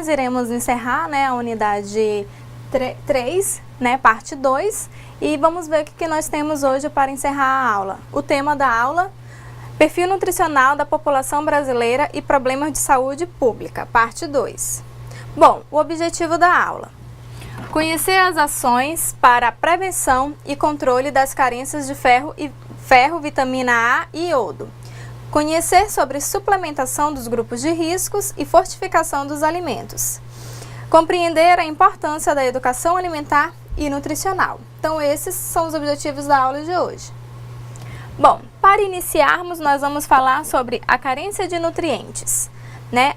nós iremos encerrar, né, a unidade 3, né, parte 2, e vamos ver o que nós temos hoje para encerrar a aula. O tema da aula: Perfil nutricional da população brasileira e problemas de saúde pública, parte 2. Bom, o objetivo da aula: conhecer as ações para a prevenção e controle das carências de ferro, vitamina A e iodo. Conhecer sobre suplementação dos grupos de riscos e fortificação dos alimentos. Compreender a importância da educação alimentar e nutricional. Então, esses são os objetivos da aula de hoje. Bom, para iniciarmos, nós vamos falar sobre a carência de nutrientes, né?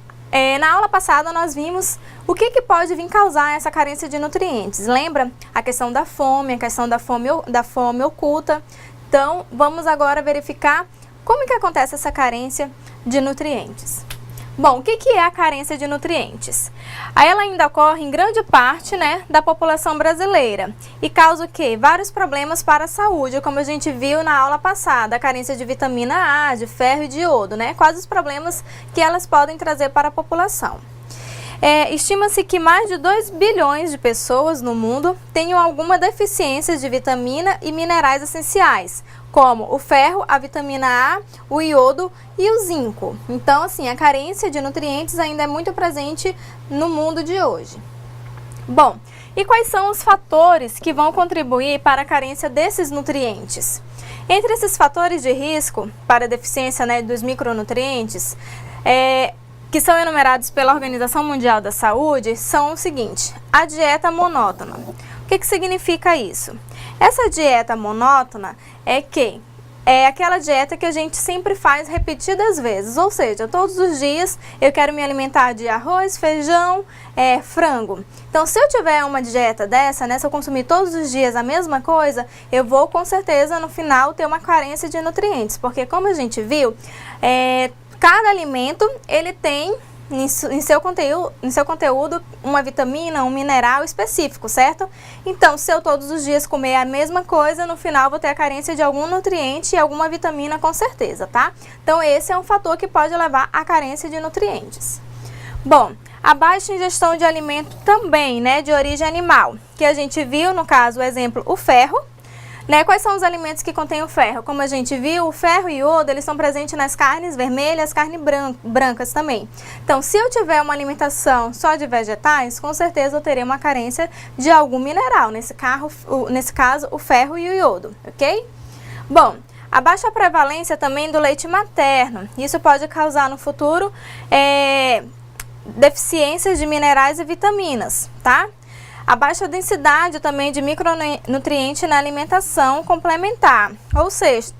Na aula passada nós vimos o que pode vir causar essa carência de nutrientes. Lembra? A questão da fome, da fome oculta. Então, vamos agora verificar como que acontece essa carência de nutrientes. Bom, o que é a carência de nutrientes? Ela ainda ocorre em grande parte, né, da população brasileira e causa o quê? Vários problemas para a saúde, como a gente viu na aula passada, a carência de vitamina A, de ferro e de iodo, né? Quais os problemas que elas podem trazer para a população? Estima-se que mais de 2 bilhões de pessoas no mundo tenham alguma deficiência de vitamina e minerais essenciais, como o ferro, a vitamina A, o iodo e o zinco. Então, assim, a carência de nutrientes ainda é muito presente no mundo de hoje. Bom, e quais são os fatores que vão contribuir para a carência desses nutrientes? Entre esses fatores de risco para a deficiência, né, dos micronutrientes, que são enumerados pela Organização Mundial da Saúde, são o seguinte: a dieta monótona. O que significa isso? Essa dieta monótona é aquela dieta que a gente sempre faz repetidas vezes, ou seja, todos os dias eu quero me alimentar de arroz, feijão, frango. Então, se eu tiver uma dieta dessa, né, se eu consumir todos os dias a mesma coisa, eu vou com certeza no final ter uma carência de nutrientes, porque como a gente viu, cada alimento ele tem em seu conteúdo uma vitamina, um mineral específico, certo? Então, se eu todos os dias comer a mesma coisa, no final vou ter a carência de algum nutriente e alguma vitamina com certeza, tá? Então, esse é um fator que pode levar à carência de nutrientes. Bom, a baixa ingestão de alimento também, né, de origem animal, que a gente viu, no caso, o exemplo, o ferro. Né? Quais são os alimentos que contêm o ferro? Como a gente viu, o ferro e o iodo, eles são presentes nas carnes vermelhas, carnes brancas também. Então, se eu tiver uma alimentação só de vegetais, com certeza eu terei uma carência de algum mineral, nesse caso, o ferro e o iodo, ok? Bom, a baixa prevalência também do leite materno. Isso pode causar no futuro deficiências de minerais e vitaminas, tá? A baixa densidade também de micronutrientes na alimentação complementar, ou seja,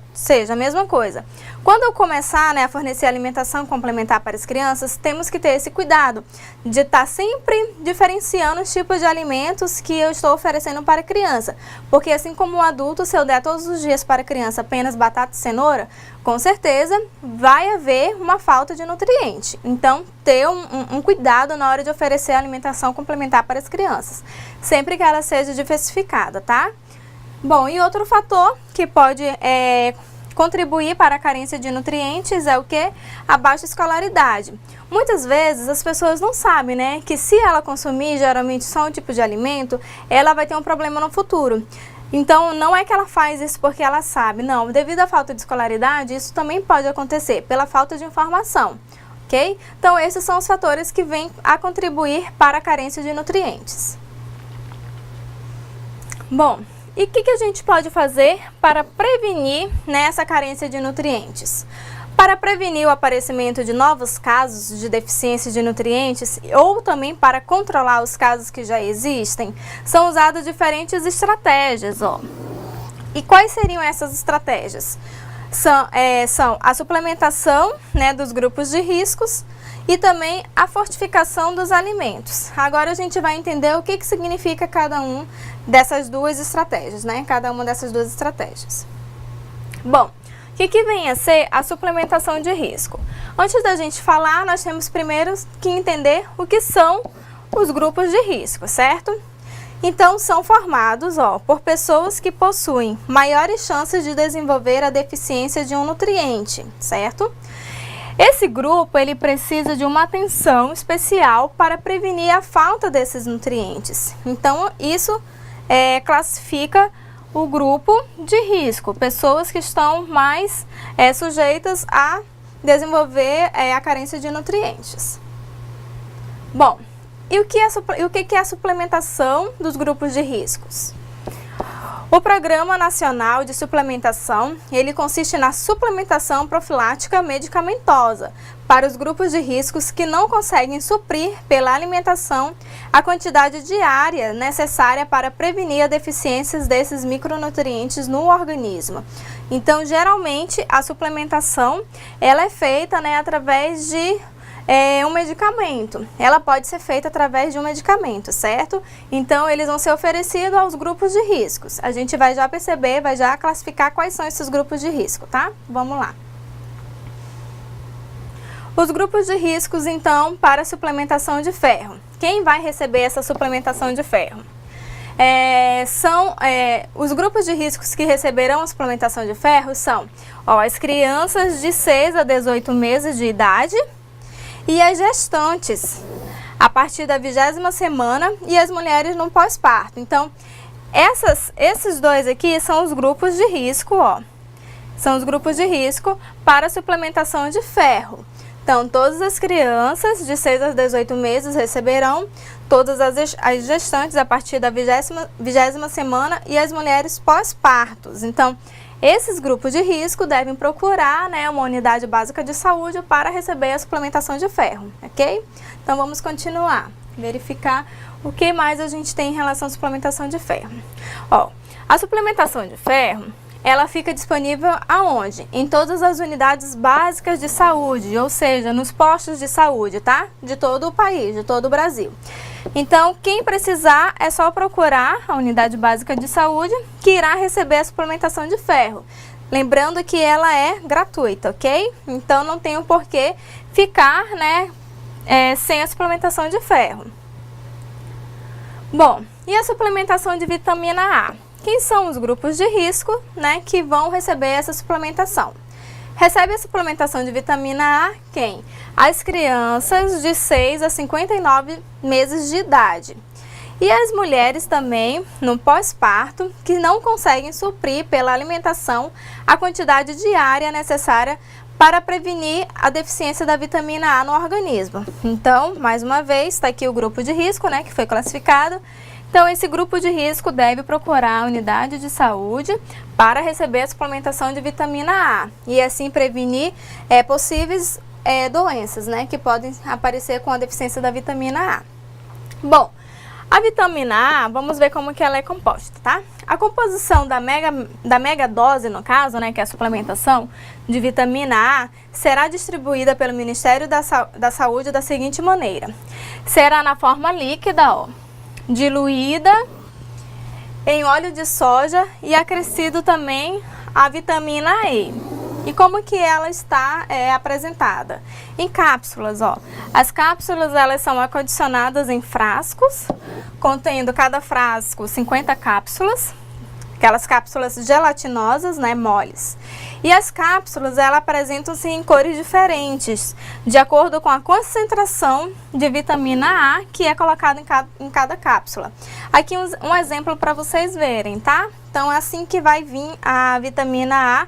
a mesma coisa. Quando eu começar, né, a fornecer alimentação complementar para as crianças, temos que ter esse cuidado de estar sempre diferenciando os tipos de alimentos que eu estou oferecendo para a criança. Porque assim como o adulto, se eu der todos os dias para a criança apenas batata e cenoura, com certeza vai haver uma falta de nutriente. Então, ter um cuidado na hora de oferecer alimentação complementar para as crianças, sempre que ela seja diversificada, tá? Bom, e outro fator que pode contribuir para a carência de nutrientes é o que? A baixa escolaridade. Muitas vezes as pessoas não sabem, né, que se ela consumir geralmente só um tipo de alimento, ela vai ter um problema no futuro. Então, não é que ela faz isso porque ela sabe, não. Devido à falta de escolaridade, isso também pode acontecer pela falta de informação, ok? Então, esses são os fatores que vêm a contribuir para a carência de nutrientes. Bom, e o que a gente pode fazer para prevenir, né, essa carência de nutrientes? Para prevenir o aparecimento de novos casos de deficiência de nutrientes ou também para controlar os casos que já existem, são usadas diferentes estratégias. E quais seriam essas estratégias? São a suplementação, né, dos grupos de riscos e também a fortificação dos alimentos. Agora a gente vai entender o que significa cada uma dessas duas estratégias, né? Cada uma dessas duas estratégias. Bom, o que vem a ser a suplementação de risco? Antes da gente falar, nós temos primeiro que entender o que são os grupos de risco, certo? Então, são formados por pessoas que possuem maiores chances de desenvolver a deficiência de um nutriente, certo? Esse grupo ele precisa de uma atenção especial para prevenir a falta desses nutrientes. Então, isso classifica o grupo de risco, pessoas que estão mais sujeitas a desenvolver a carência de nutrientes. Bom, e o que é a suplementação dos grupos de riscos? O Programa Nacional de Suplementação, ele consiste na suplementação profilática medicamentosa para os grupos de riscos que não conseguem suprir pela alimentação a quantidade diária necessária para prevenir as deficiências desses micronutrientes no organismo. Então, geralmente, a suplementação ela é feita através de um medicamento. Ela pode ser feita através de um medicamento, certo? Então, eles vão ser oferecidos aos grupos de riscos. A gente vai já perceber, vai já classificar quais são esses grupos de risco, tá? Vamos lá. Os grupos de riscos, então, para suplementação de ferro. Quem vai receber essa suplementação de ferro? Os grupos de riscos que receberão a suplementação de ferro são as crianças de 6 a 18 meses de idade, e as gestantes, a partir da 20ª semana, e as mulheres no pós-parto. Então, esses dois aqui são os grupos de risco, São os grupos de risco para a suplementação de ferro. Então, todas as crianças de 6 a 18 meses receberão, todas as gestantes a partir da 20ª semana e as mulheres pós-partos. Então, esses grupos de risco devem procurar uma unidade básica de saúde para receber a suplementação de ferro, ok? Então, vamos continuar, verificar o que mais a gente tem em relação à suplementação de ferro. A suplementação de ferro, ela fica disponível aonde? Em todas as unidades básicas de saúde, ou seja, nos postos de saúde, tá? De todo o país, de todo o Brasil. Então, quem precisar é só procurar a unidade básica de saúde que irá receber a suplementação de ferro. Lembrando que ela é gratuita, ok? Então, não tem o porquê ficar, sem a suplementação de ferro. Bom, e a suplementação de vitamina A? Quem são os grupos de risco, que vão receber essa suplementação? Recebe a suplementação de vitamina A quem? As crianças de 6 a 59 meses de idade. E as mulheres também, no pós-parto, que não conseguem suprir pela alimentação a quantidade diária necessária para prevenir a deficiência da vitamina A no organismo. Então, mais uma vez, está aqui o grupo de risco, que foi classificado. Então, esse grupo de risco deve procurar a unidade de saúde para receber a suplementação de vitamina A e assim prevenir possíveis doenças, que podem aparecer com a deficiência da vitamina A. Bom, a vitamina A, vamos ver como que ela é composta, tá? A composição da mega dose, no caso, que é a suplementação de vitamina A, será distribuída pelo Ministério da Saúde da seguinte maneira. Será na forma líquida, diluída em óleo de soja e acrescido também a vitamina E. E como que ela está apresentada? Em cápsulas, As cápsulas, elas são acondicionadas em frascos, contendo cada frasco 50 cápsulas, aquelas cápsulas gelatinosas, moles. E as cápsulas, elas apresentam-se em cores diferentes, de acordo com a concentração de vitamina A que é colocada em cada cápsula. Aqui um exemplo para vocês verem, tá? Então, é assim que vai vir a vitamina A,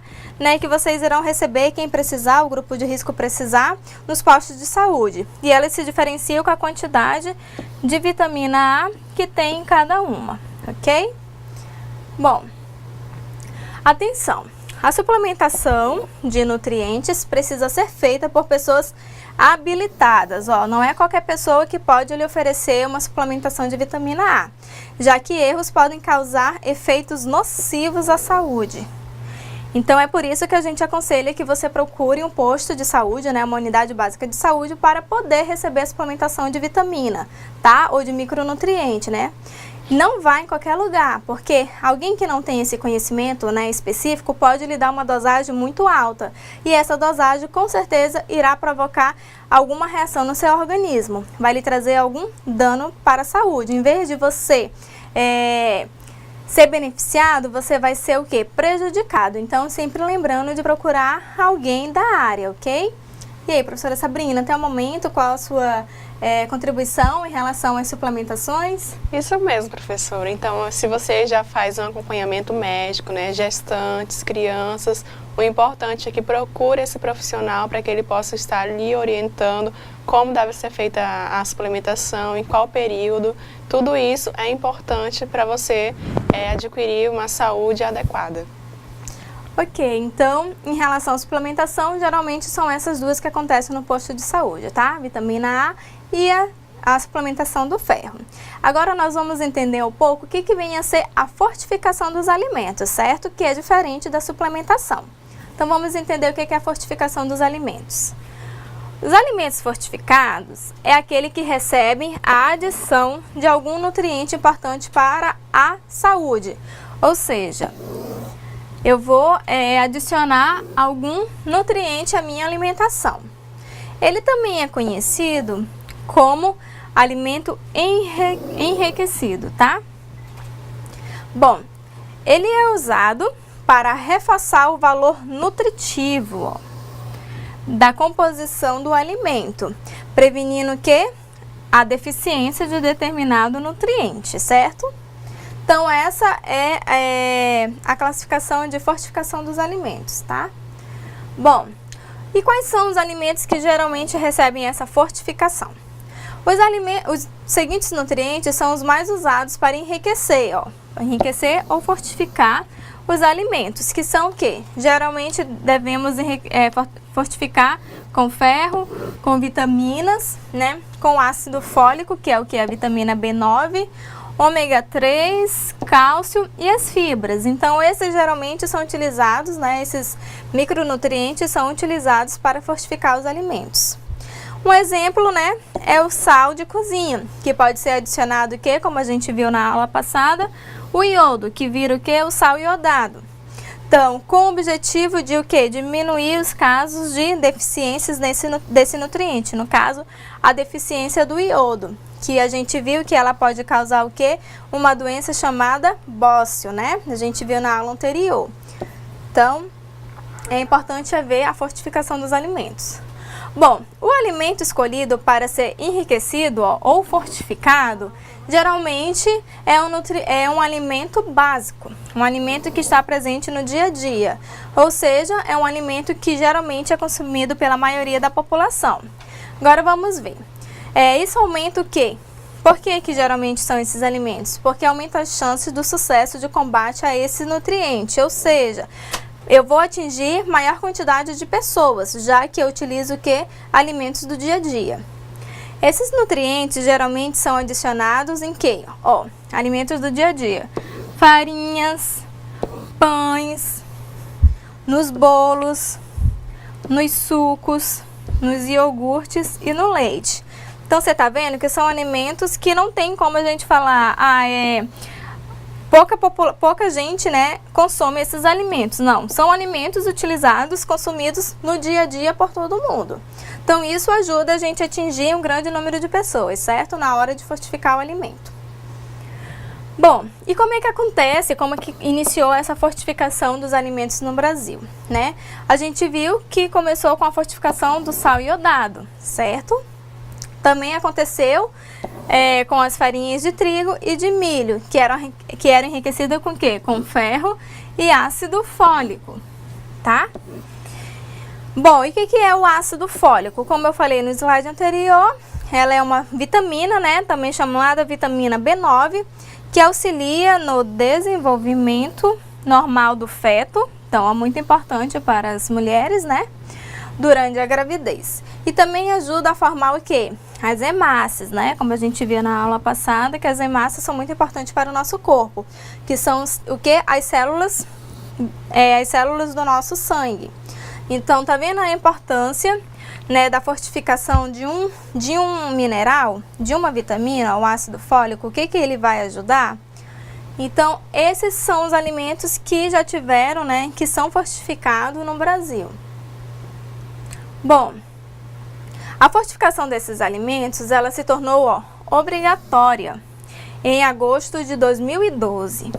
que vocês irão receber, quem precisar, o grupo de risco precisar, nos postos de saúde. E elas se diferenciam com a quantidade de vitamina A que tem em cada uma, ok? Bom, atenção! A suplementação de nutrientes precisa ser feita por pessoas habilitadas, não é qualquer pessoa que pode lhe oferecer uma suplementação de vitamina A, já que erros podem causar efeitos nocivos à saúde. Então, é por isso que a gente aconselha que você procure um posto de saúde, uma unidade básica de saúde, para poder receber a suplementação de vitamina, tá? Ou de micronutriente, Não vá em qualquer lugar, porque alguém que não tem esse conhecimento específico pode lhe dar uma dosagem muito alta. E essa dosagem, com certeza, irá provocar alguma reação no seu organismo. Vai lhe trazer algum dano para a saúde. Em vez de você ser beneficiado, você vai ser o quê? Prejudicado. Então, sempre lembrando de procurar alguém da área, ok? E aí, professora Sabrina, até o momento, qual a sua contribuição em relação às suplementações? Isso mesmo, professora. Então, se você já faz um acompanhamento médico, né, gestantes, crianças, o importante é que procure esse profissional para que ele possa estar lhe orientando como deve ser feita a suplementação, em qual período. Tudo isso é importante para você adquirir uma saúde adequada. Ok, então, em relação à suplementação, geralmente são essas duas que acontecem no posto de saúde, tá? Vitamina A e a suplementação do ferro. Agora nós vamos entender um pouco o que vem a ser a fortificação dos alimentos, certo? Que é diferente da suplementação. Então vamos entender o que é a fortificação dos alimentos. Os alimentos fortificados é aquele que recebem a adição de algum nutriente importante para a saúde, ou seja, eu vou adicionar algum nutriente à minha alimentação. Ele também é conhecido como alimento enriquecido, tá? Bom, ele é usado para reforçar o valor nutritivo da composição do alimento, prevenindo a deficiência de determinado nutriente, certo? Então, essa é a classificação de fortificação dos alimentos, tá? Bom, e quais são os alimentos que geralmente recebem essa fortificação? Os seguintes nutrientes são os mais usados para enriquecer, enriquecer ou fortificar os alimentos, que são o quê? Geralmente devemos fortificar com ferro, com vitaminas, né? Com ácido fólico, que é o que? A vitamina B9, ômega 3, cálcio e as fibras. Então, esses geralmente são utilizados, né? Esses micronutrientes são utilizados para fortificar os alimentos. Um exemplo, né, é o sal de cozinha, que pode ser adicionado como a gente viu na aula passada, o iodo, que vira o sal iodado. Então, com o objetivo de diminuir os casos de deficiências desse nutriente, no caso, a deficiência do iodo, que a gente viu que ela pode causar uma doença chamada bócio, né? A gente viu na aula anterior. Então, é importante haver a fortificação dos alimentos. Bom, o alimento escolhido para ser enriquecido ou fortificado, geralmente é um alimento básico, um alimento que está presente no dia a dia, ou seja, é um alimento que geralmente é consumido pela maioria da população. Agora vamos ver. Isso aumenta o quê? Por que geralmente são esses alimentos? Porque aumenta as chances do sucesso de combate a esse nutriente, ou seja, eu vou atingir maior quantidade de pessoas, já que eu utilizo alimentos do dia a dia. Esses nutrientes geralmente são adicionados em alimentos do dia a dia. Farinhas, pães, nos bolos, nos sucos, nos iogurtes e no leite. Então, você está vendo que são alimentos que não tem como a gente falar, pouca gente, né, consome esses alimentos. Não, são alimentos utilizados, consumidos no dia a dia por todo mundo. Então, isso ajuda a gente a atingir um grande número de pessoas, certo? Na hora de fortificar o alimento. Bom, e como é que acontece, como é que iniciou essa fortificação dos alimentos no Brasil, né? A gente viu que começou com a fortificação do sal iodado, certo? Também aconteceu com as farinhas de trigo e de milho, que eram enriquecidas com Com ferro e ácido fólico, tá? Bom, e o que é o ácido fólico? Como eu falei no slide anterior, ela é uma vitamina, né? Também chamada vitamina B9, que auxilia no desenvolvimento normal do feto. Então, é muito importante para as mulheres, né? Durante a gravidez. E também ajuda a formar as hemácias, né? Como a gente viu na aula passada, que as hemácias são muito importantes para o nosso corpo, que são as células do nosso sangue. Então, tá vendo a importância, né, da fortificação de um mineral, de uma vitamina, o ácido fólico, o que ele vai ajudar? Então, esses são os alimentos que já tiveram, né, que são fortificados no Brasil. Bom, a fortificação desses alimentos, ela se tornou obrigatória em agosto de 2012,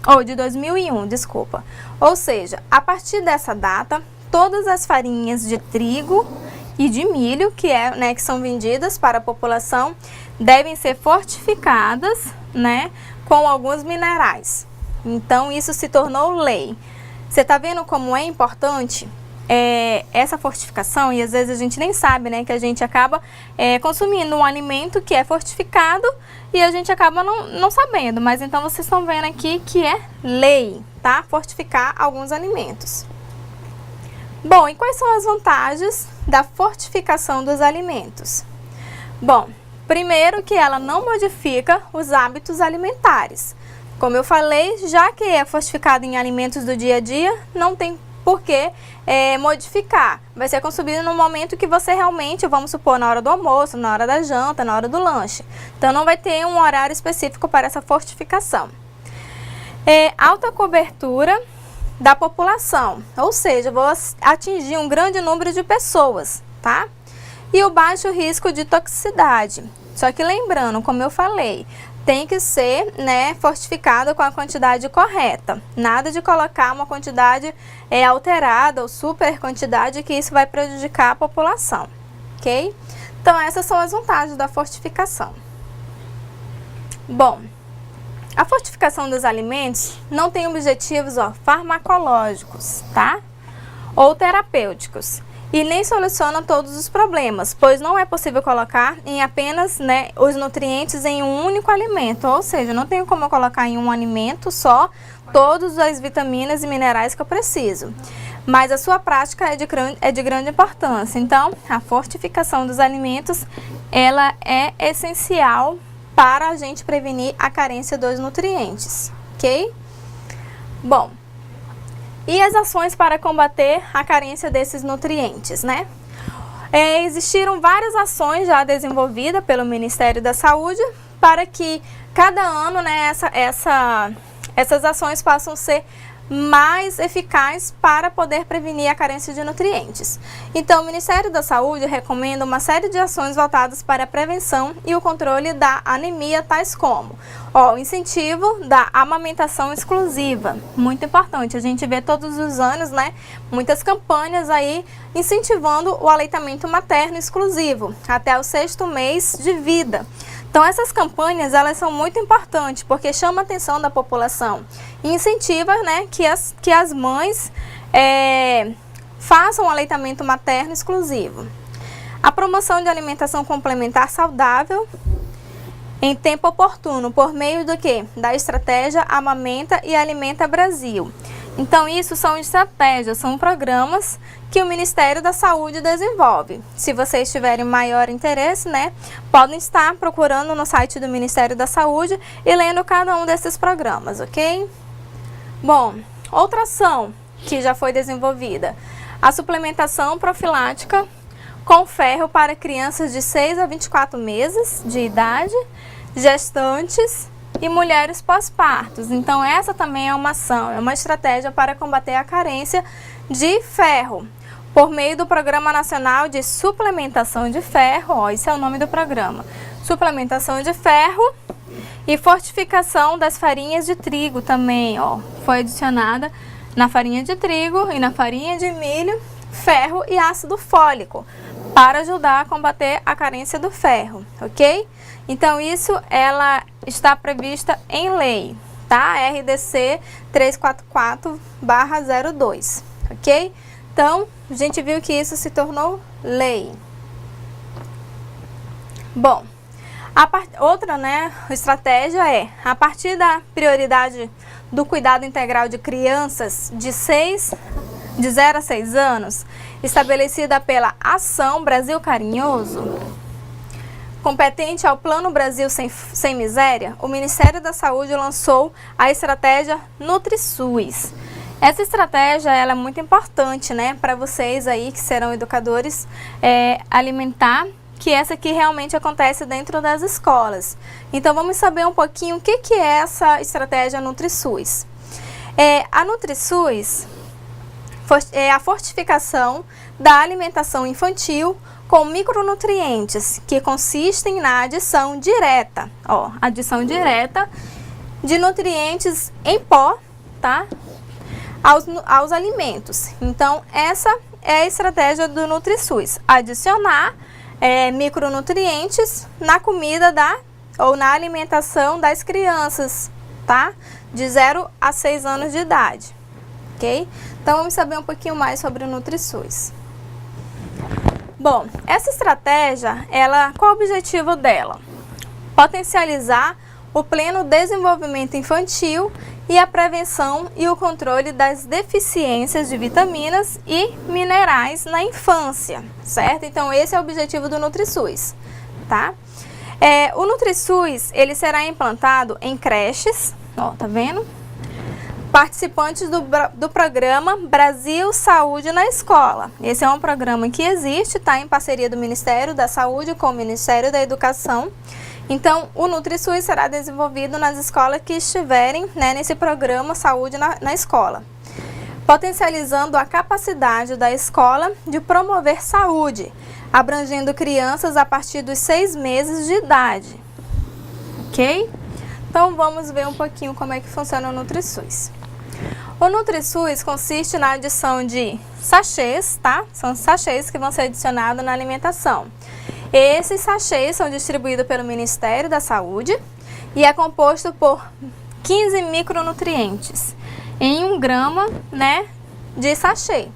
ou de 2001, desculpa. Ou seja, a partir dessa data, todas as farinhas de trigo e de milho, que são vendidas para a população, devem ser fortificadas, né, com alguns minerais. Então isso se tornou lei. Você está vendo como é importante essa fortificação? E às vezes a gente nem sabe, né, que a gente acaba consumindo um alimento que é fortificado e a gente acaba não sabendo. Mas então vocês estão vendo aqui que é lei, tá? Fortificar alguns alimentos. Bom, e quais são as vantagens da fortificação dos alimentos? Bom, primeiro que ela não modifica os hábitos alimentares. Como eu falei, já que é fortificado em alimentos do dia a dia, não tem por que modificar. Vai ser consumido no momento que você realmente, vamos supor, na hora do almoço, na hora da janta, na hora do lanche. Então não vai ter um horário específico para essa fortificação. Alta cobertura da população, ou seja, vou atingir um grande número de pessoas, tá? E o baixo risco de toxicidade. Só que lembrando, como eu falei, tem que ser, né, fortificado com a quantidade correta. Nada de colocar uma quantidade alterada ou super quantidade, que isso vai prejudicar a população, ok? Então essas são as vantagens da fortificação. Bom, a fortificação dos alimentos não tem objetivos farmacológicos, tá? Ou terapêuticos. E nem soluciona todos os problemas, pois não é possível colocar em apenas, né, os nutrientes em um único alimento. Ou seja, não tenho como eu colocar em um alimento só todas as vitaminas e minerais que eu preciso. Mas a sua prática é de grande importância. Então, a fortificação dos alimentos, ela é essencial para a gente prevenir a carência dos nutrientes, ok? Bom, e as ações para combater a carência desses nutrientes, né? Existiram várias ações já desenvolvidas pelo Ministério da Saúde para que cada ano, né, essas ações possam ser mais eficazes para poder prevenir a carência de nutrientes. Então, o Ministério da Saúde recomenda uma série de ações voltadas para a prevenção e o controle da anemia, tais como o incentivo da amamentação exclusiva. Muito importante, a gente vê todos os anos, né, muitas campanhas aí incentivando o aleitamento materno exclusivo até o 6º mês de vida. Então essas campanhas, elas são muito importantes porque chama a atenção da população e incentiva, né, que as mães façam o aleitamento materno exclusivo. A promoção de alimentação complementar saudável em tempo oportuno, por meio do quê? Da estratégia Amamenta e Alimenta Brasil. Então isso são estratégias, são programas que o Ministério da Saúde desenvolve. Se vocês tiverem maior interesse, né, podem estar procurando no site do Ministério da Saúde e lendo cada um desses programas, ok? Bom, outra ação que já foi desenvolvida, a suplementação profilática com ferro para crianças de 6 a 24 meses de idade, gestantes e mulheres pós-partos. Então essa também é uma ação, é uma estratégia para combater a carência de ferro, por meio do Programa Nacional de Suplementação de Ferro, esse é o nome do programa, suplementação de ferro e fortificação das farinhas de trigo também, foi adicionada na farinha de trigo e na farinha de milho, ferro e ácido fólico, para ajudar a combater a carência do ferro, ok? Então isso, ela está prevista em lei, tá? RDC 344/02, ok? Então, a gente viu que isso se tornou lei. Bom, outra, né, estratégia é, a partir da prioridade do cuidado integral de crianças de 0 a 6 anos, estabelecida pela Ação Brasil Carinhoso, competente ao Plano Brasil Sem Miséria, o Ministério da Saúde lançou a estratégia NutriSUS. Essa estratégia, ela é muito importante, né, para vocês aí que serão educadores alimentar, que essa aqui realmente acontece dentro das escolas. Então vamos saber um pouquinho o que é essa estratégia NutriSUS. A NutriSUS é a fortificação da alimentação infantil com micronutrientes, que consistem na adição direta, adição direta de nutrientes em pó, tá? Aos alimentos. Então, essa é a estratégia do NutriSUS, adicionar micronutrientes na comida ou na alimentação das crianças, tá? De 0 a 6 anos de idade, ok? Então, vamos saber um pouquinho mais sobre o NutriSUS. Bom, essa estratégia, qual o objetivo dela? Potencializar o pleno desenvolvimento infantil e a prevenção e o controle das deficiências de vitaminas e minerais na infância, certo? Então, esse é o objetivo do NutriSUS, tá? O NutriSUS, ele será implantado em creches, ó, tá vendo? Participantes do programa Brasil Saúde na Escola. Esse é um programa que existe, tá? Em parceria do Ministério da Saúde com o Ministério da Educação. Então, o NutriSUS será desenvolvido nas escolas que estiverem, né, nesse programa Saúde na Escola, potencializando a capacidade da escola de promover saúde, abrangendo crianças a partir dos 6 meses de idade, ok? Então, vamos ver um pouquinho como é que funciona o NutriSUS. O NutriSUS consiste na adição de sachês, tá? São sachês que vão ser adicionados na alimentação. Esses sachês são distribuídos pelo Ministério da Saúde e é composto por 15 micronutrientes em 1 grama, né, de sachê.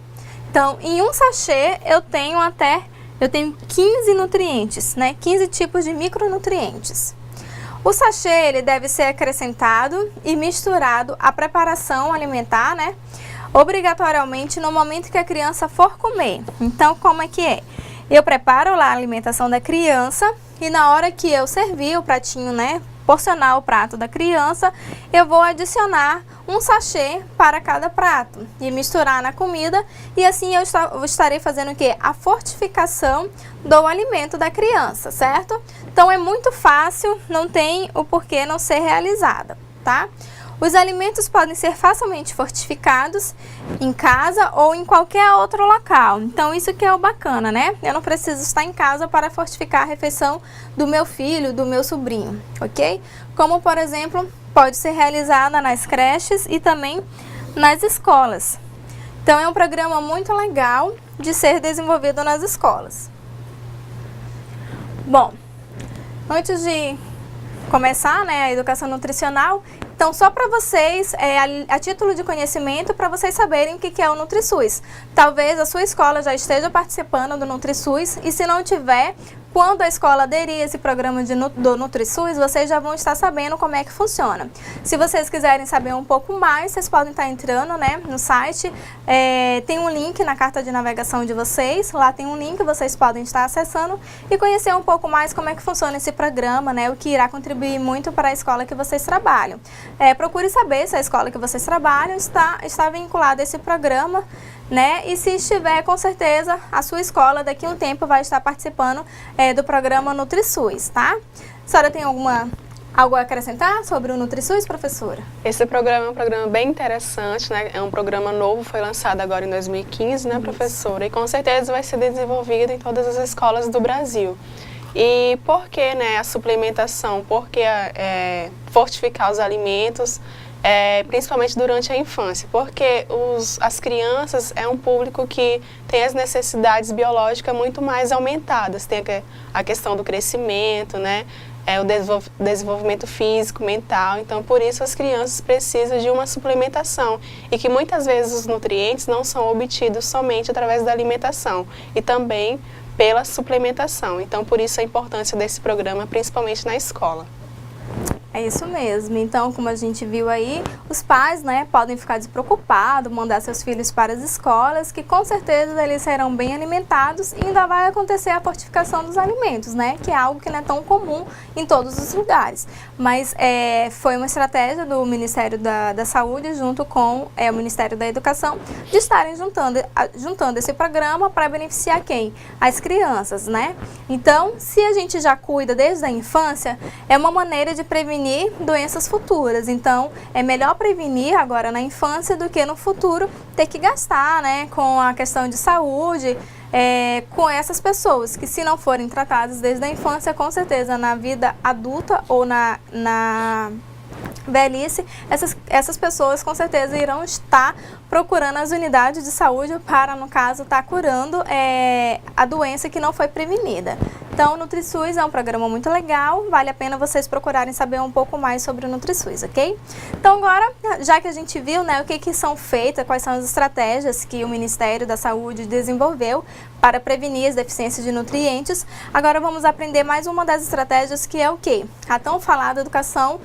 Então, em um sachê eu tenho 15 nutrientes, né, 15 tipos de micronutrientes. O sachê, ele deve ser acrescentado e misturado à preparação alimentar, né, obrigatoriamente no momento que a criança for comer. Então, como é que é? Eu preparo lá a alimentação da criança e na hora que eu servir o pratinho, né, porcionar o prato da criança, eu vou adicionar um sachê para cada prato e misturar na comida, e assim eu estarei fazendo o quê? A fortificação do alimento da criança, certo? Então é muito fácil, não tem o porquê não ser realizada, tá? Os alimentos podem ser facilmente fortificados em casa ou em qualquer outro local. Então, isso que é o bacana, né? Eu não preciso estar em casa para fortificar a refeição do meu filho, do meu sobrinho, ok? Como, por exemplo, pode ser realizada nas creches e também nas escolas. Então, é um programa muito legal de ser desenvolvido nas escolas. Bom, antes de começar, né, a educação nutricional, então só para vocês, a título de conhecimento, para vocês saberem o que é o NutriSUS. Talvez a sua escola já esteja participando do NutriSUS, e se não tiver, quando a escola aderir a esse programa do NutriSUS, vocês já vão estar sabendo como é que funciona. Se vocês quiserem saber um pouco mais, vocês podem estar entrando, né, no site, tem um link na carta de navegação de vocês, lá tem um link, vocês podem estar acessando e conhecer um pouco mais como é que funciona esse programa, né, o que irá contribuir muito para a escola que vocês trabalham. Procure saber se a escola que vocês trabalham está vinculada a esse programa, né? E se estiver, com certeza, a sua escola daqui a um tempo vai estar participando do programa NutriSUS, tá? A senhora tem algo a acrescentar sobre o NutriSUS, professora? Esse programa é um programa bem interessante, né? É um programa novo, foi lançado agora em 2015, né, professora? E com certeza vai ser desenvolvido em todas as escolas do Brasil. E por que, né, a suplementação? Por que fortificar os alimentos, principalmente durante a infância? Porque as crianças é um público que tem as necessidades biológicas muito mais aumentadas. Tem a questão do crescimento, né, o desenvolvimento físico, mental. Então, por isso as crianças precisam de uma suplementação. E que muitas vezes os nutrientes não são obtidos somente através da alimentação. E também pela suplementação. Então, por isso a importância desse programa, principalmente na escola. É isso mesmo. Então, como a gente viu aí, os pais, né, podem ficar despreocupados, mandar seus filhos para as escolas, que com certeza eles serão bem alimentados, e ainda vai acontecer a fortificação dos alimentos, né, que é algo que não é tão comum em todos os lugares. Mas foi uma estratégia do Ministério da Saúde junto com o Ministério da Educação de estarem juntando esse programa para beneficiar quem? As crianças, né? Então, se a gente já cuida desde a infância, é uma maneira de prevenir doenças futuras. Então, é melhor prevenir agora na infância do que no futuro ter que gastar, né, com a questão de saúde, com essas pessoas que, se não forem tratadas desde a infância, com certeza na vida adulta ou na velhice, essas pessoas com certeza irão estar procurando as unidades de saúde para, no caso, estar curando a doença que não foi prevenida. Então, o NutriSUS é um programa muito legal, vale a pena vocês procurarem saber um pouco mais sobre o NutriSUS, ok? Então, agora, já que a gente viu, né, o que são feitas, quais são as estratégias que o Ministério da Saúde desenvolveu para prevenir as deficiências de nutrientes, agora vamos aprender mais uma das estratégias, que é o quê? A tão falada educação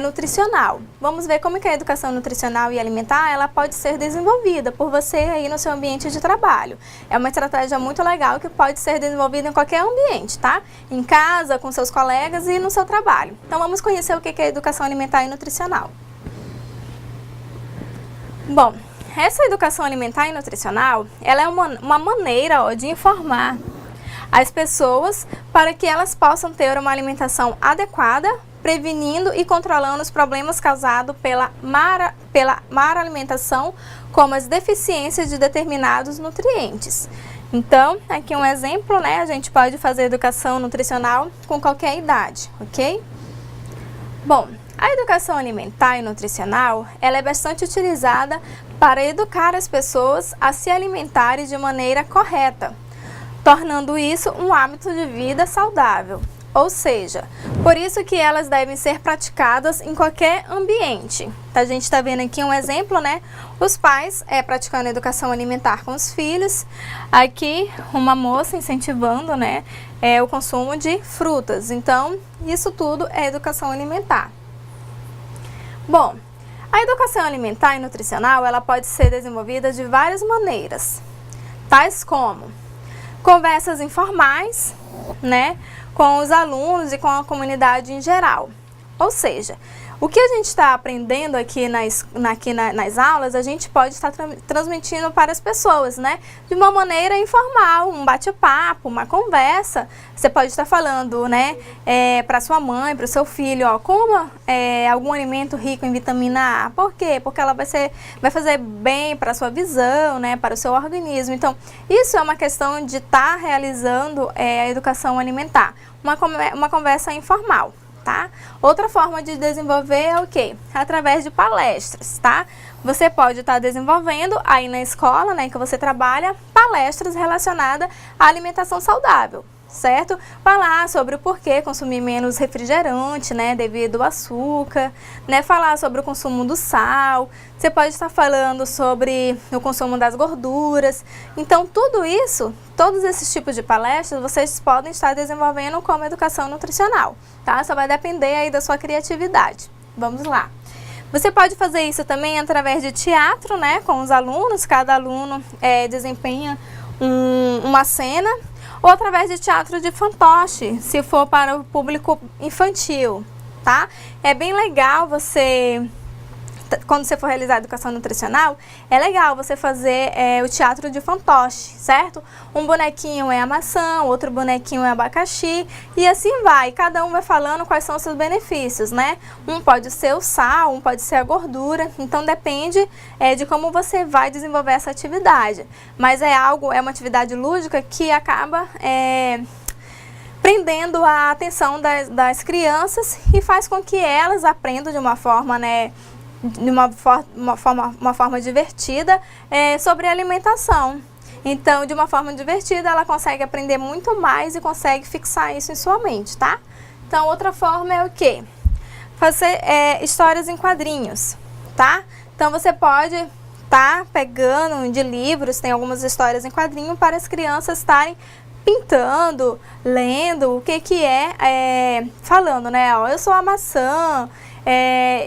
nutricional. Vamos ver como que a educação nutricional e alimentar, ela pode ser desenvolvida por você aí no seu ambiente de trabalho. É uma estratégia muito legal que pode ser desenvolvida em qualquer ambiente, tá? Em casa, com seus colegas e no seu trabalho. Então vamos conhecer o que é educação alimentar e nutricional. Bom, essa educação alimentar e nutricional, ela é uma maneira de informar as pessoas para que elas possam ter uma alimentação adequada, prevenindo e controlando os problemas causados pela má alimentação, como as deficiências de determinados nutrientes. Então, aqui um exemplo, né? A gente pode fazer educação nutricional com qualquer idade, ok? Bom, a educação alimentar e nutricional, ela é bastante utilizada para educar as pessoas a se alimentarem de maneira correta, tornando isso um hábito de vida saudável. Ou seja, por isso que elas devem ser praticadas em qualquer ambiente. A gente está vendo aqui um exemplo, né? Os pais praticando educação alimentar com os filhos. Aqui, uma moça incentivando, né, o consumo de frutas. Então, isso tudo é educação alimentar. Bom, a educação alimentar e nutricional, ela pode ser desenvolvida de várias maneiras, tais como conversas informais, né, com os alunos e com a comunidade em geral. Ou seja, o que a gente está aprendendo aqui nas aulas, a gente pode estar transmitindo para as pessoas, né? De uma maneira informal, um bate-papo, uma conversa. Você pode estar falando, né, para sua mãe, para o seu filho, ó, coma algum alimento rico em vitamina A. Por quê? Porque ela vai fazer bem para a sua visão, né, para o seu organismo. Então, isso é uma questão de estar realizando a educação alimentar. Uma conversa informal. Tá? Outra forma de desenvolver é o quê? Através de palestras, tá? Você pode estar desenvolvendo aí na escola, né, que você trabalha, palestras relacionadas à alimentação saudável, certo? Falar sobre o porquê consumir menos refrigerante, né, devido ao açúcar, né, falar sobre o consumo do sal. Você pode estar falando sobre o consumo das gorduras. Então, tudo isso, todos esses tipos de palestras, vocês podem estar desenvolvendo como educação nutricional, tá? Só vai depender aí da sua criatividade. Vamos lá. Você pode fazer isso também através de teatro, né, com os alunos. Cada aluno desempenha uma cena, ou através de teatro de fantoche, se for para o público infantil, tá? É bem legal quando você for realizar a educação nutricional, é legal você fazer o teatro de fantoche, certo? Um bonequinho é a maçã, outro bonequinho é abacaxi, e assim vai. Cada um vai falando quais são os seus benefícios, né? Um pode ser o sal, um pode ser a gordura, então depende de como você vai desenvolver essa atividade. Mas é uma atividade lúdica que acaba prendendo a atenção das crianças e faz com que elas aprendam de uma forma, né, de uma forma divertida sobre alimentação. Então, de uma forma divertida, ela consegue aprender muito mais e consegue fixar isso em sua mente, tá? Então, outra forma é o quê? Fazer histórias em quadrinhos, tá? Então, você pode estar pegando de livros, tem algumas histórias em quadrinho para as crianças estarem pintando, lendo, o que falando, né? Ó, eu sou a maçã,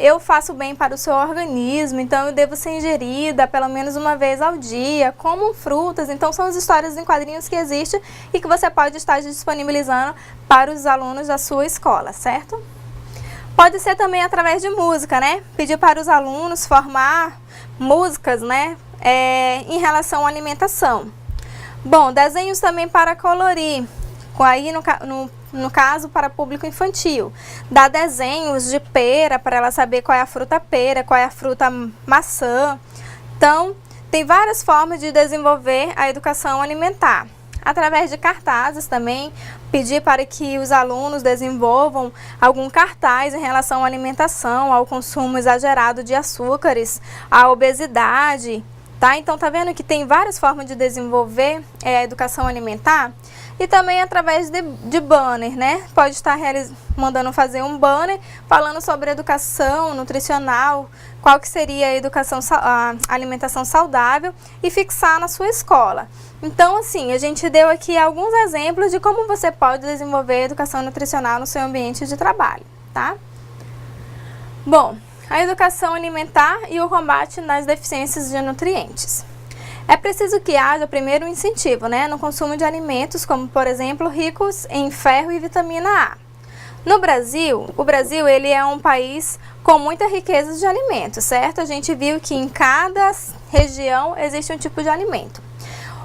eu faço bem para o seu organismo, então eu devo ser ingerida pelo menos uma vez ao dia, como frutas. Então são as histórias em quadrinhos que existem e que você pode estar disponibilizando para os alunos da sua escola, certo? Pode ser também através de música, né? Pedir para os alunos formar músicas, né, em relação à alimentação. Bom, desenhos também para colorir, aí no caso para público infantil. Dá desenhos de pera para ela saber qual é a fruta pera, qual é a fruta maçã. Então, tem várias formas de desenvolver a educação alimentar. através de cartazes também, pedir para que os alunos desenvolvam algum cartaz em relação à alimentação, ao consumo exagerado de açúcares, à obesidade, tá? Então, tá vendo que tem várias formas de desenvolver a educação alimentar? E também através de banner, né? Pode estar mandando fazer um banner falando sobre educação nutricional, qual que seria a alimentação saudável e fixar na sua escola. Então, assim, a gente deu aqui alguns exemplos de como você pode desenvolver a educação nutricional no seu ambiente de trabalho, tá? Bom, a educação alimentar e o combate nas deficiências de nutrientes. É preciso que haja primeiro um incentivo, né, no consumo de alimentos, como, por exemplo, ricos em ferro e vitamina A. No Brasil, o Brasil ele é um país com muita riqueza de alimentos, certo? A gente viu que em cada região existe um tipo de alimento.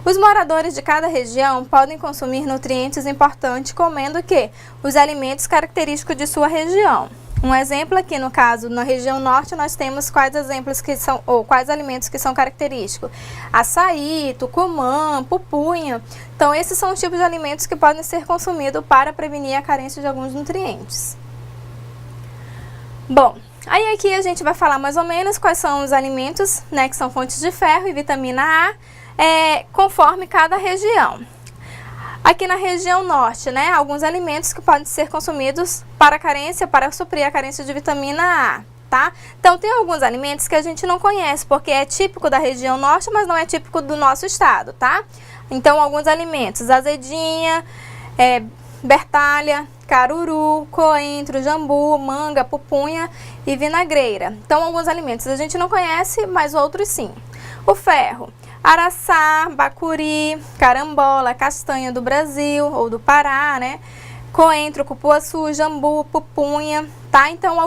Os moradores de cada região podem consumir nutrientes importantes comendo o quê? Os alimentos característicos de sua região. Um exemplo aqui, no caso, na região norte, nós temos quais exemplos que são, ou quais alimentos que são característicos? Açaí, tucumã, pupunha. Então, esses são os tipos de alimentos que podem ser consumidos para prevenir a carência de alguns nutrientes. Bom, aí aqui a gente vai falar mais ou menos quais são os alimentos, né, que são fontes de ferro e vitamina A, conforme cada região. Aqui na região norte, né, alguns alimentos que podem ser consumidos para suprir a carência de vitamina A, tá? Então, tem alguns alimentos que a gente não conhece, porque é típico da região norte, mas não é típico do nosso estado, tá? Então, alguns alimentos, azedinha, bertalha, caruru, coentro, jambu, manga, pupunha e vinagreira. Então, alguns alimentos a gente não conhece, mas outros sim. O ferro. Araçá, bacuri, carambola, castanha do Brasil ou do Pará, né? Coentro, cupuaçu, jambu, pupunha, tá? Então,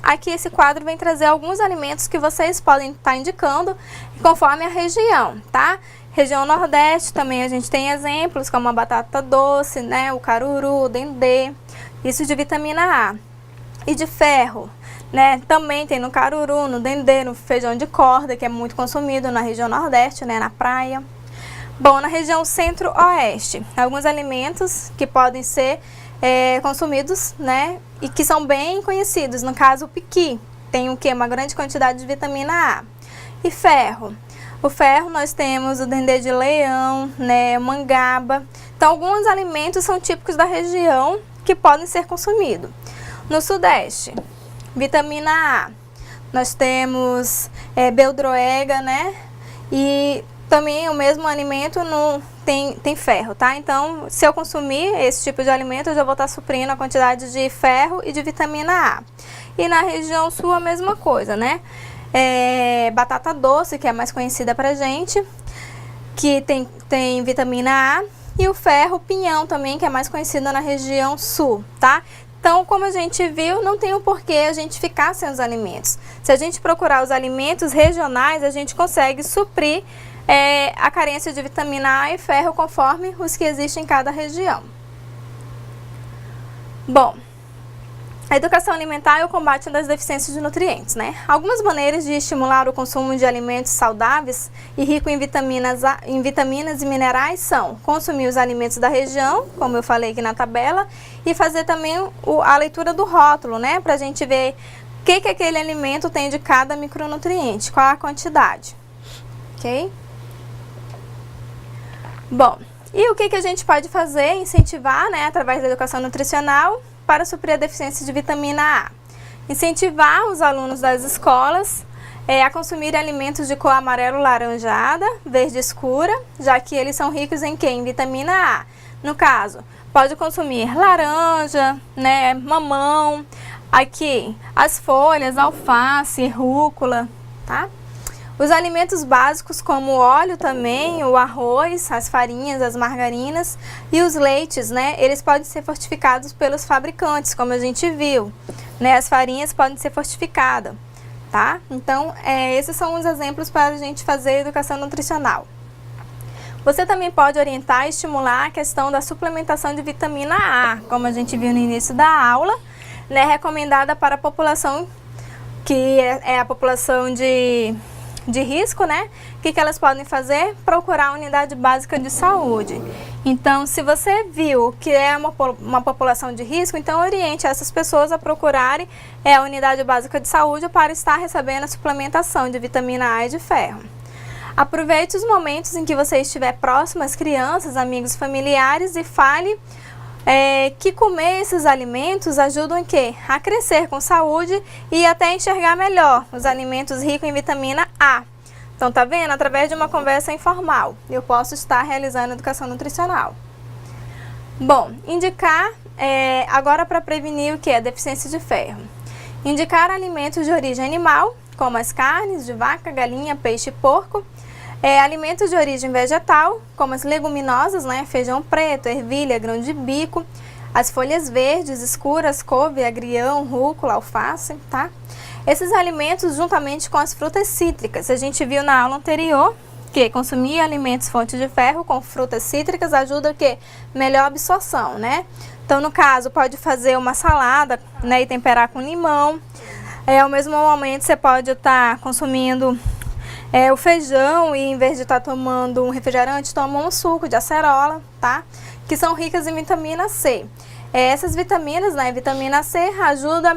aqui esse quadro vem trazer alguns alimentos que vocês podem estar indicando conforme a região, tá? Região Nordeste também a gente tem exemplos como a batata doce, né? O caruru, o dendê, isso de vitamina A. E de ferro, né? Também tem no caruru, no dendê, no feijão de corda, que é muito consumido na região Nordeste, né? Na praia. Bom, na região Centro-Oeste, alguns alimentos que podem ser consumidos, né? E que são bem conhecidos. No caso, o piqui tem o quê? Uma grande quantidade de vitamina A. E ferro. O ferro nós temos o dendê de leão, né? Mangaba. Então, alguns alimentos são típicos da região que podem ser consumidos. No Sudeste, vitamina A, nós temos beldroega, né? E também o mesmo alimento tem ferro, tá? Então, se eu consumir esse tipo de alimento, eu já vou estar suprindo a quantidade de ferro e de vitamina A. E na região sul, a mesma coisa, né? Batata doce, que é mais conhecida pra gente, que tem vitamina A. E o ferro pinhão também, que é mais conhecido na região sul, tá? Então, como a gente viu, não tem o porquê a gente ficar sem os alimentos. Se a gente procurar os alimentos regionais, a gente consegue suprir a carência de vitamina A e ferro conforme os que existem em cada região. Bom, a educação alimentar e o combate das deficiências de nutrientes, né? Algumas maneiras de estimular o consumo de alimentos saudáveis e ricos em vitaminas e minerais são consumir os alimentos da região, como eu falei aqui na tabela, e fazer também a leitura do rótulo, né? Pra gente ver o que aquele alimento tem de cada micronutriente, qual a quantidade, ok? Bom, e o que a gente pode fazer, incentivar, né, através da educação nutricional, para suprir a deficiência de vitamina A? Incentivar os alunos das escolas a consumir alimentos de cor amarelo-laranjada, verde escura, já que eles são ricos em quê? Em vitamina A. No caso, pode consumir laranja, né, mamão, aqui as folhas, alface, rúcula, tá? Os alimentos básicos como o óleo também, o arroz, as farinhas, as margarinas e os leites, né? Eles podem ser fortificados pelos fabricantes, como a gente viu, né? As farinhas podem ser fortificadas, tá? Então, esses são os exemplos para a gente fazer educação nutricional. Você também pode orientar e estimular a questão da suplementação de vitamina A, como a gente viu no início da aula, né? Recomendada para a população que é a população de de risco, né? O que elas podem fazer? Procurar a unidade básica de saúde. Então, se você viu que é uma população de risco, então oriente essas pessoas a procurarem a unidade básica de saúde para estar recebendo a suplementação de vitamina A e de ferro. Aproveite os momentos em que você estiver próximo às crianças, amigos, familiares e fale que comer esses alimentos ajudam a crescer com saúde e até enxergar melhor os alimentos ricos em vitamina A. Então, tá vendo? Através de uma conversa informal, eu posso estar realizando educação nutricional. Bom, indicar agora para prevenir o que? A deficiência de ferro. Indicar alimentos de origem animal, como as carnes de vaca, galinha, peixe e porco. Alimentos de origem vegetal, como as leguminosas, né? Feijão preto, ervilha, grão de bico, as folhas verdes escuras, couve, agrião, rúcula, alface, tá? Esses alimentos juntamente com as frutas cítricas. A gente viu na aula anterior que consumir alimentos fontes de ferro com frutas cítricas ajuda melhor absorção, né? Então, no caso, pode fazer uma salada, né, e temperar com limão. Ao mesmo momento, você pode estar consumindo o feijão e em vez de estar tomando um refrigerante, toma um suco de acerola, tá? Que são ricas em vitamina C. Essas vitaminas, né, vitamina C ajuda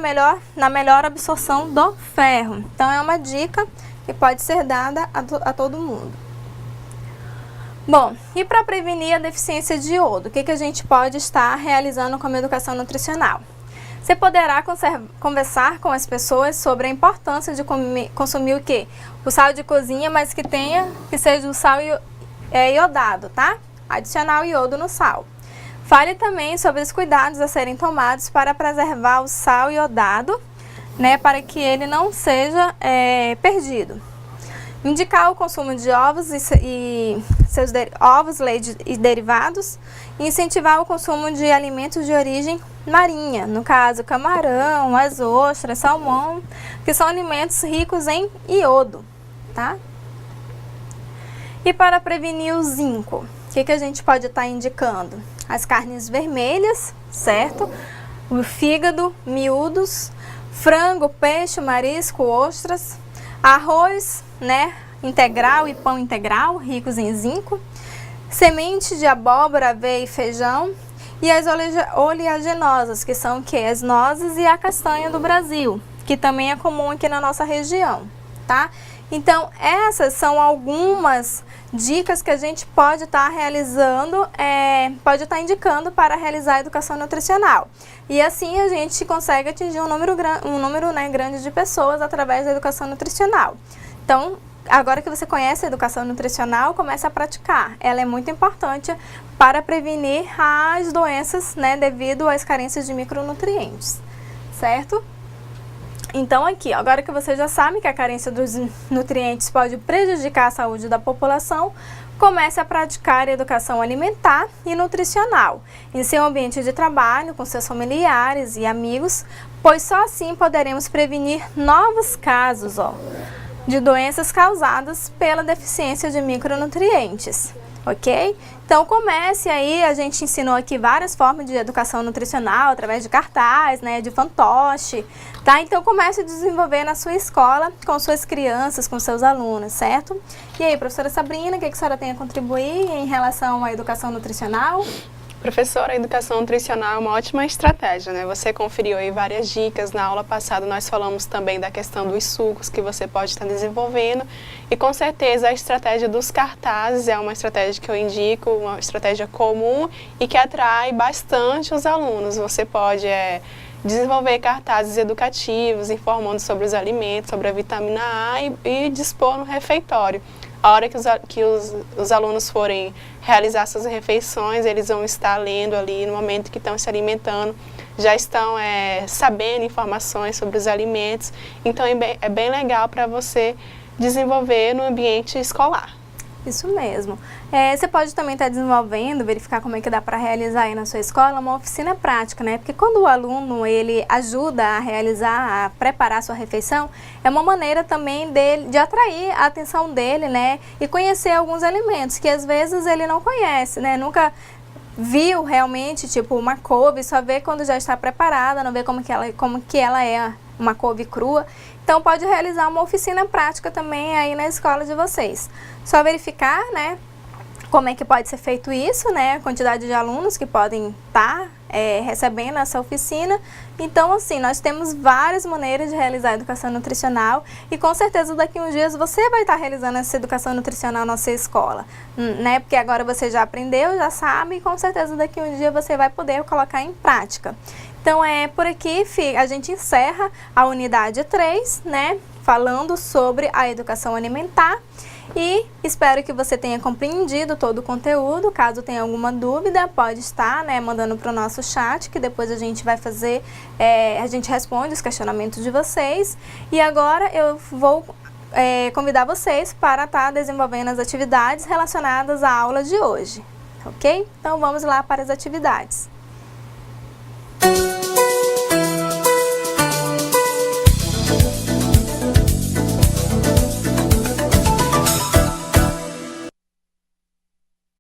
na melhor absorção do ferro. Então é uma dica que pode ser dada a todo mundo. Bom, e para prevenir a deficiência de iodo, o que a gente pode estar realizando como educação nutricional? Você poderá conversar com as pessoas sobre a importância de consumir o quê? O sal de cozinha, mas que seja o sal iodado, tá? Adicionar o iodo no sal. Fale também sobre os cuidados a serem tomados para preservar o sal iodado, né? Para que ele não seja perdido. Indicar o consumo de ovos e seus ovos, leite e derivados. E incentivar o consumo de alimentos de origem marinha, no caso camarão, as ostras, salmão, que são alimentos ricos em iodo, tá? E para prevenir o zinco, o que a gente pode estar indicando? As carnes vermelhas, certo? O fígado, miúdos, frango, peixe, marisco, ostras, arroz, né, integral e pão integral, ricos em zinco, semente de abóbora, aveia e feijão, e as oleaginosas, que são as nozes e a castanha do Brasil, que também é comum aqui na nossa região, tá? Então, essas são algumas dicas que a gente pode estar realizando, pode estar indicando para realizar a educação nutricional. E assim a gente consegue atingir um número grande de pessoas através da educação nutricional. Então, agora que você conhece a educação nutricional, comece a praticar. Ela é muito importante para prevenir as doenças, né, devido às carências de micronutrientes, certo? Então aqui, agora que você já sabe que a carência dos nutrientes pode prejudicar a saúde da população, comece a praticar a educação alimentar e nutricional em seu ambiente de trabalho, com seus familiares e amigos, pois só assim poderemos prevenir novos casos, de doenças causadas pela deficiência de micronutrientes, ok? Então comece aí, a gente ensinou aqui várias formas de educação nutricional, através de cartaz, né, de fantoche, tá? Então comece a desenvolver na sua escola, com suas crianças, com seus alunos, certo? E aí, professora Sabrina, o que a senhora tem a contribuir em relação à educação nutricional? Professora, a educação nutricional é uma ótima estratégia, né? Você conferiu aí várias dicas. Na aula passada nós falamos também da questão dos sucos que você pode estar desenvolvendo. E com certeza a estratégia dos cartazes é uma estratégia que eu indico, uma estratégia comum e que atrai bastante os alunos. Você pode desenvolver cartazes educativos, informando sobre os alimentos, sobre a vitamina A e dispor no refeitório. A hora que os alunos forem realizar suas refeições, eles vão estar lendo ali no momento que estão se alimentando, já estão sabendo informações sobre os alimentos. Então é bem legal para você desenvolver no ambiente escolar. Isso mesmo. Você pode também estar desenvolvendo, verificar como é que dá para realizar aí na sua escola uma oficina prática, né? Porque quando o aluno, ele ajuda a realizar, a preparar a sua refeição, é uma maneira também de atrair a atenção dele, né? E conhecer alguns alimentos que às vezes ele não conhece, né? Nunca viu realmente, tipo, uma couve, só vê quando já está preparada, não vê como que ela é uma couve crua. Então pode realizar uma oficina prática também aí na escola de vocês. Só verificar, né, como é que pode ser feito isso, né, a quantidade de alunos que podem estar recebendo essa oficina. Então, assim, nós temos várias maneiras de realizar a educação nutricional e com certeza daqui a uns dias você vai estar realizando essa educação nutricional na sua escola, né, porque agora você já aprendeu, já sabe e com certeza daqui a um dia você vai poder colocar em prática. Então, por aqui a gente encerra a unidade 3, né, falando sobre a educação alimentar. E espero que você tenha compreendido todo o conteúdo. Caso tenha alguma dúvida, pode estar, né, mandando para o nosso chat, que depois a gente vai fazer, a gente responde os questionamentos de vocês. E agora eu vou convidar vocês para estar desenvolvendo as atividades relacionadas à aula de hoje, ok? Então vamos lá para as atividades.